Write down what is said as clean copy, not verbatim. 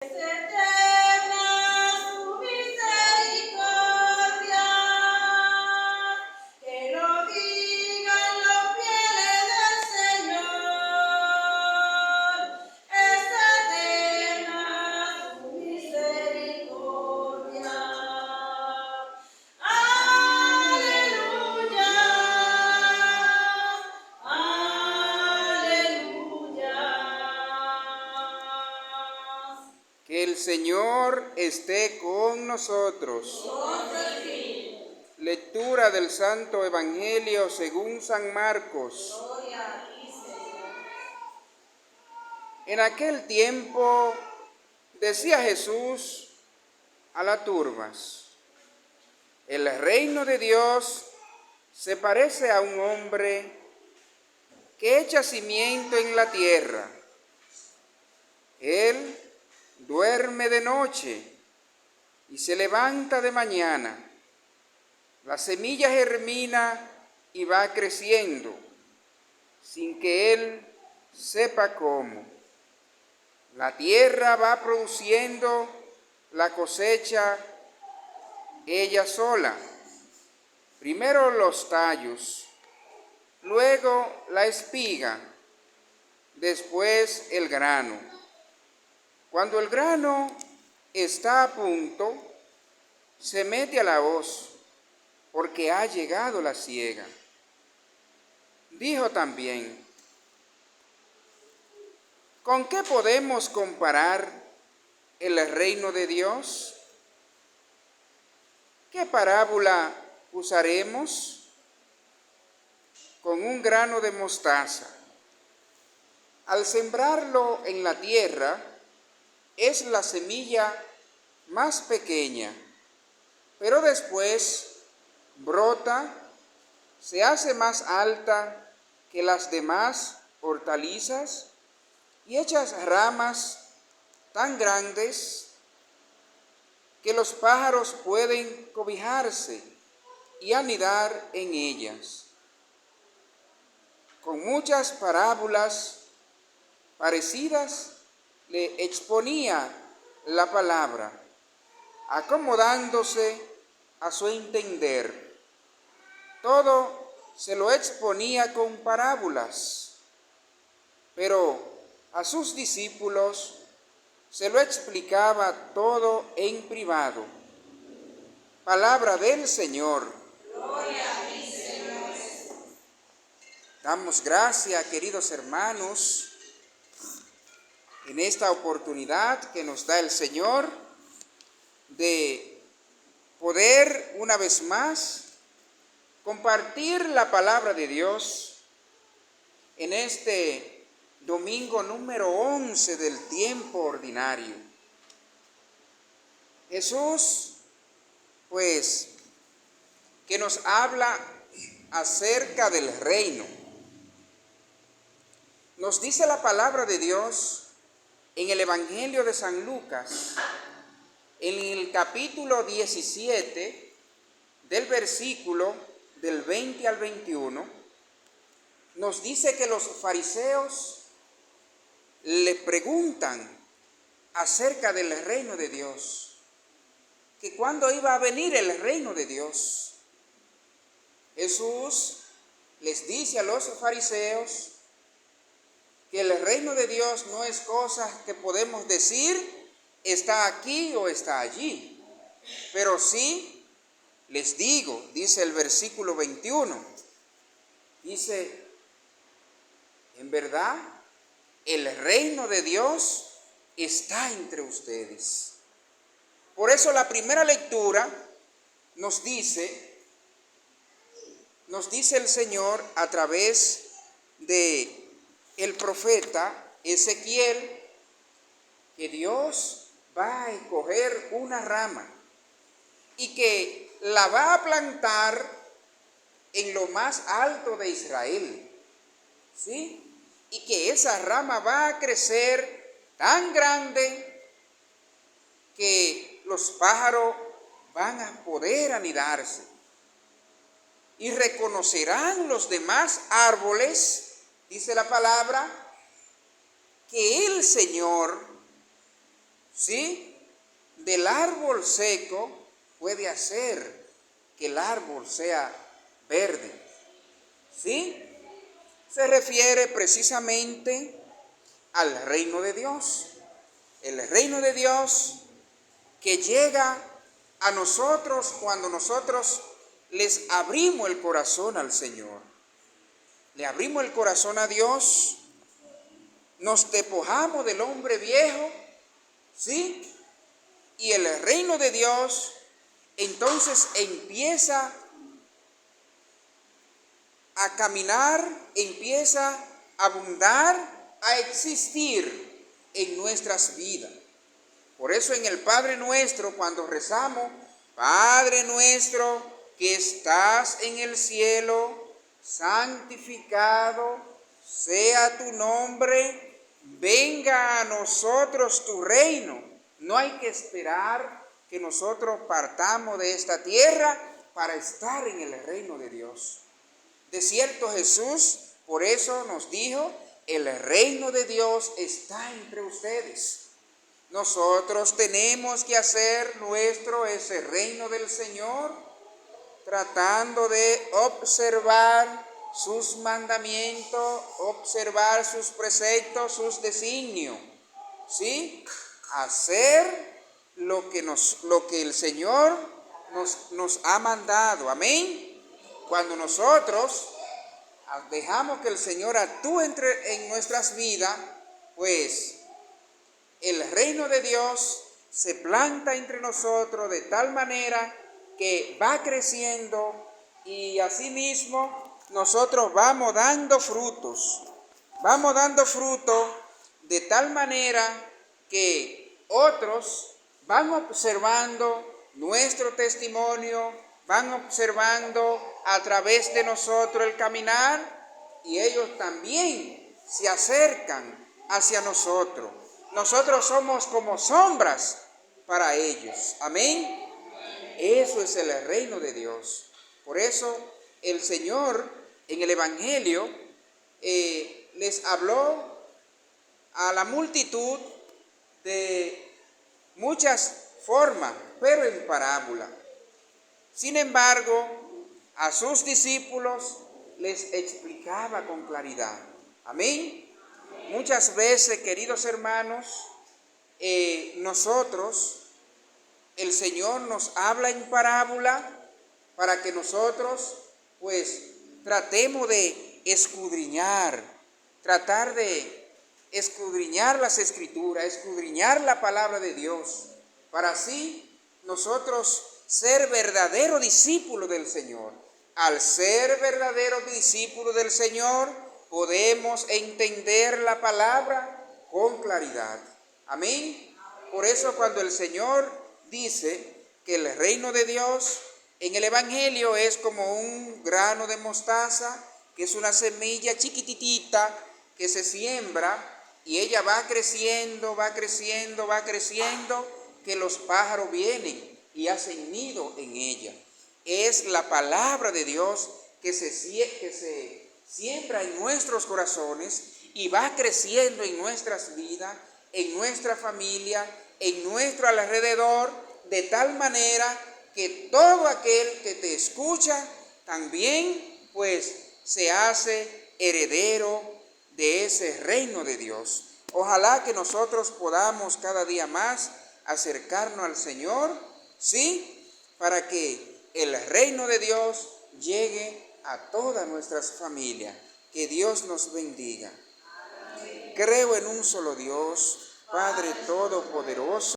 Es eterna su misericordia, que lo digan los fieles del Señor. Es eterna su misericordia. Aleluya, aleluya. Que el Señor esté con nosotros. Lectura del Santo Evangelio según San Marcos. Gloria a ti, Señor. En aquel tiempo decía Jesús a las turbas: el reino de Dios se parece a un hombre que echa cimiento en la tierra. Él duerme de noche y se levanta de mañana. La semilla germina y va creciendo, sin que él sepa cómo. La tierra va produciendo la cosecha ella sola. Primero los tallos, luego la espiga, después el grano. Cuando el grano está a punto, se mete a la hoz, porque ha llegado la siega. Dijo también: ¿con qué podemos comparar el reino de Dios? ¿Qué parábola usaremos? Con un grano de mostaza. Al sembrarlo en la tierra, es la semilla más pequeña, pero después brota, se hace más alta que las demás hortalizas y echa ramas tan grandes que los pájaros pueden cobijarse y anidar en ellas. Con muchas parábolas parecidas le exponía la palabra, acomodándose a su entender. Todo se lo exponía con parábolas, pero a sus discípulos se lo explicaba todo en privado. Palabra del Señor. Gloria a ti, Señor. Damos gracias, queridos hermanos, en esta oportunidad que nos da el Señor de poder una vez más compartir la palabra de Dios en este domingo número 11 del tiempo ordinario. Jesús, pues, que nos habla acerca del reino. Nos dice la palabra de Dios en el Evangelio de San Lucas, en el capítulo 17, del versículo del 20 al 21, nos dice que los fariseos le preguntan acerca del reino de Dios, que cuándo iba a venir el reino de Dios. Jesús les dice a los fariseos que el reino de Dios no es cosa que podemos decir está aquí o está allí, pero sí les digo, dice el versículo 21, dice: en verdad, el reino de Dios está entre ustedes. Por eso la primera lectura nos dice el Señor a través de el profeta Ezequiel, que Dios va a escoger una rama y que la va a plantar en lo más alto de Israel, ¿sí? Y que esa rama va a crecer tan grande que los pájaros van a poder anidarse y reconocerán los demás árboles, dice la palabra, que el Señor ¿sí? Del árbol seco puede hacer que el árbol sea verde, ¿sí? Se refiere precisamente al reino de Dios. El reino de Dios que llega a nosotros cuando nosotros les abrimos el corazón al Señor. Le abrimos el corazón a Dios, nos despojamos del hombre viejo, ¿sí? Y el reino de Dios entonces empieza a caminar, empieza a abundar, a existir en nuestras vidas. Por eso en el Padre Nuestro, cuando rezamos, Padre nuestro que estás en el cielo, santificado sea tu nombre, venga a nosotros tu reino. No hay que esperar que nosotros partamos de esta tierra para estar en el reino de Dios. De cierto, Jesús por eso nos dijo, el reino de Dios está entre ustedes. Nosotros tenemos que hacer nuestro ese reino del Señor, tratando de observar sus mandamientos, observar sus preceptos, sus designios, ¿sí? Hacer lo que el Señor nos ha mandado, amén. Cuando nosotros dejamos que el Señor actúe en nuestras vidas, pues el reino de Dios se planta entre nosotros de tal manera que va creciendo y asimismo nosotros vamos dando frutos de tal manera que otros van observando nuestro testimonio, van observando a través de nosotros el caminar y ellos también se acercan hacia nosotros. Nosotros somos como sombras para ellos. Amén. Eso es el reino de Dios. Por eso el Señor en el Evangelio les habló a la multitud de muchas formas, pero en parábola. Sin embargo, a sus discípulos les explicaba con claridad. Amén. Muchas veces, queridos hermanos, nosotros, el Señor nos habla en parábola para que nosotros, pues, tratemos de tratar de escudriñar las Escrituras, escudriñar la palabra de Dios, para así nosotros ser verdadero discípulo del Señor. Al ser verdadero discípulo del Señor, podemos entender la palabra con claridad. Amén. Por eso cuando el Señor dice que el reino de Dios en el Evangelio es como un grano de mostaza, que es una semilla chiquititita que se siembra y ella va creciendo, que los pájaros vienen y hacen nido en ella. Es la palabra de Dios que se siembra en nuestros corazones y va creciendo en nuestras vidas, en nuestra familia, en nuestro alrededor, de tal manera que todo aquel que te escucha también pues se hace heredero de ese reino de Dios. Ojalá que nosotros podamos cada día más acercarnos al Señor, ¿sí? Para que el reino de Dios llegue a todas nuestras familias. Que Dios nos bendiga. Creo en un solo Dios, Padre Todopoderoso,